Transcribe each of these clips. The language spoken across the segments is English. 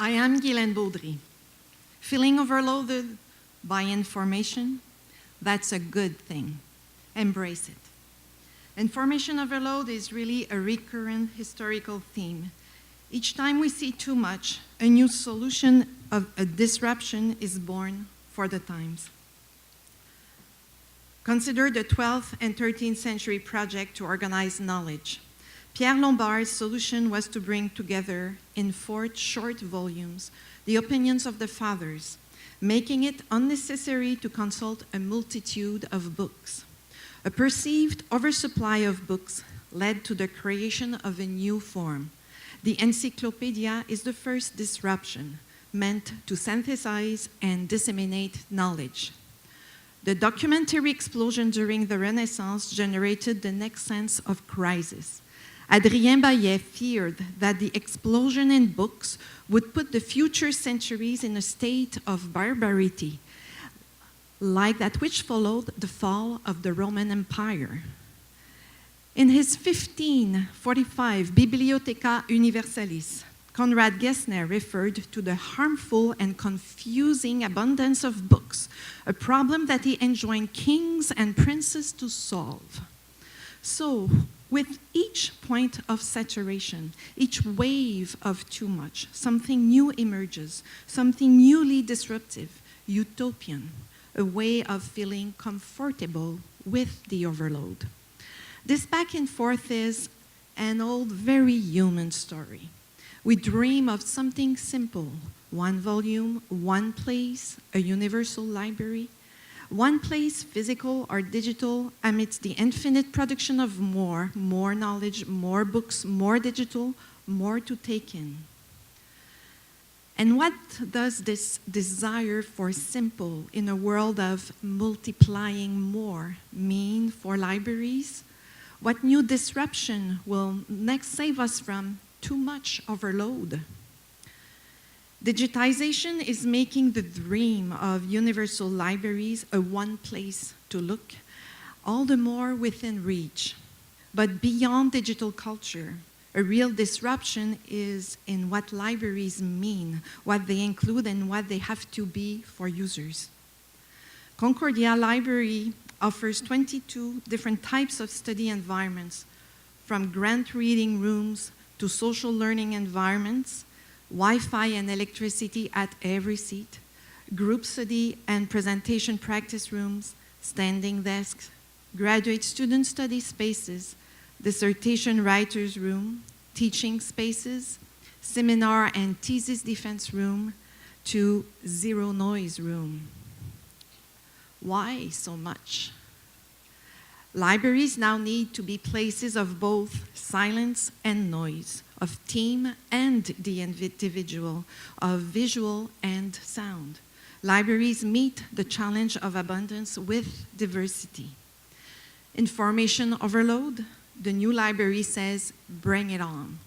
I am Guylaine Beaudry. Feeling overloaded by information? That's a good thing. Embrace it. Information overload is really a recurrent historical theme. Each time we see too much, a new solution of a disruption is born for the times. Consider the 12th and 13th century project to organize knowledge. Pierre Lombard's solution was to bring together in 4 short volumes the opinions of the fathers, making it unnecessary to consult a multitude of books. A perceived oversupply of books led to the creation of a new form. The encyclopedia is the first disruption, meant to synthesize and disseminate knowledge. The documentary explosion during the Renaissance generated the next sense of crisis. Adrien Baillet feared that the explosion in books would put the future centuries in a state of barbarity, like that which followed the fall of the Roman Empire. In his 1545 Bibliotheca Universalis, Conrad Gessner referred to the harmful and confusing abundance of books, a problem that he enjoined kings and princes to solve. So, with each point of saturation, each wave of too much, something new emerges, something newly disruptive, utopian, a way of feeling comfortable with the overload. This back and forth is an old, very human story. We dream of something simple, 1 volume, 1 place, a universal library, 1 place, physical or digital, amidst the infinite production of more knowledge, more books, more digital, more to take in. And what does this desire for simple in a world of multiplying more mean for libraries? What new disruption will next save us from too much overload? Digitization is making the dream of universal libraries a one place to look, all the more within reach. But beyond digital culture, a real disruption is in what libraries mean, what they include, and what they have to be for users. Concordia Library offers 22 different types of study environments, from grant reading rooms to social learning environments, Wi-Fi and electricity at every seat, group study and presentation practice rooms, standing desks, graduate student study spaces, dissertation writers' room, teaching spaces, seminar and thesis defense room, to zero noise room. Why so much? Libraries now need to be places of both silence and noise, of team and the individual, of visual and sound. Libraries meet the challenge of abundance with diversity. Information overload? The new library says, bring it on.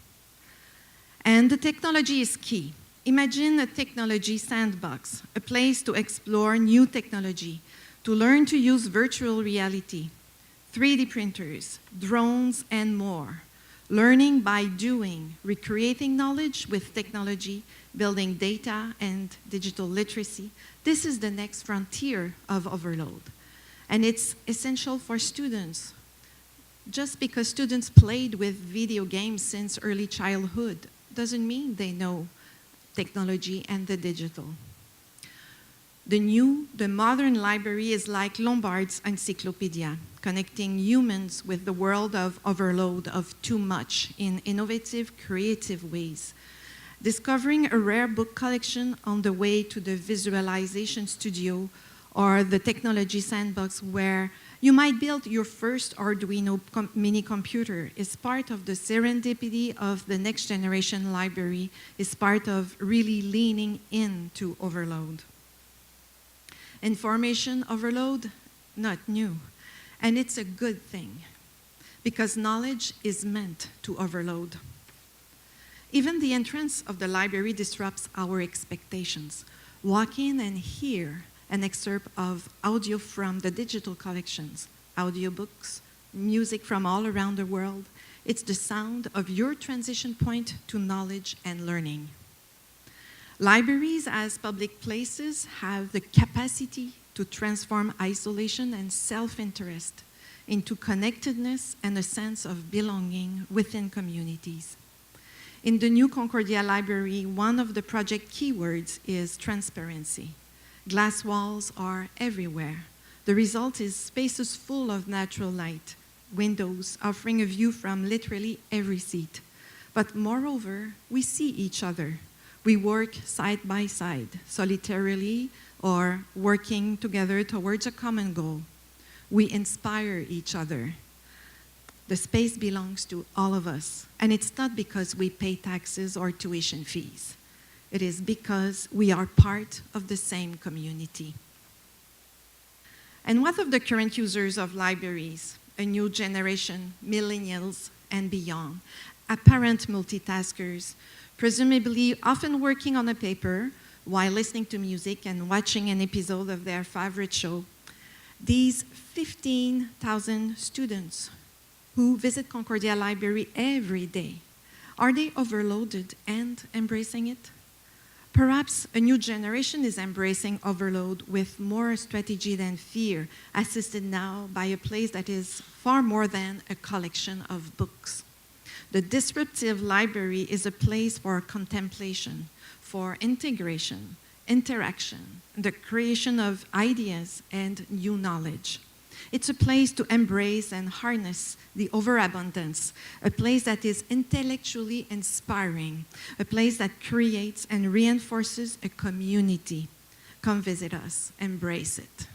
And the technology is key. Imagine a technology sandbox, a place to explore new technology, to learn to use virtual reality, 3D printers, drones, and more. Learning by doing, recreating knowledge with technology, building data and digital literacy. This is the next frontier of overload. And it's essential for students. Just because students played with video games since early childhood doesn't mean they know technology and the digital. The modern library is like Lombard's encyclopedia, connecting humans with the world of overload, of too much, in innovative, creative ways. Discovering a rare book collection on the way to the visualization studio or the technology sandbox where you might build your first Arduino mini computer is part of the serendipity of the next generation library, is part of really leaning into overload. Information overload, not new. And it's a good thing, because knowledge is meant to overload. Even the entrance of the library disrupts our expectations. Walk in and hear an excerpt of audio from the digital collections, audiobooks, music from all around the world. It's the sound of your transition point to knowledge and learning. Libraries as public places have the capacity to transform isolation and self-interest into connectedness and a sense of belonging within communities. In the new Concordia Library, one of the project keywords is transparency. Glass walls are everywhere. The result is spaces full of natural light, windows offering a view from literally every seat. But moreover, we see each other. We work side by side, solitarily or working together towards a common goal. We inspire each other. The space belongs to all of us, and it's not because we pay taxes or tuition fees. It is because we are part of the same community. And what of the current users of libraries, a new generation, millennials and beyond, apparent multitaskers, presumably often working on a paper while listening to music and watching an episode of their favorite show? These 15,000 students who visit Concordia Library every day, are they overloaded and embracing it? Perhaps a new generation is embracing overload with more strategy than fear, assisted now by a place that is far more than a collection of books. The disruptive library is a place for contemplation, for integration, interaction, the creation of ideas and new knowledge. It's a place to embrace and harness the overabundance, a place that is intellectually inspiring, a place that creates and reinforces a community. Come visit us, embrace it.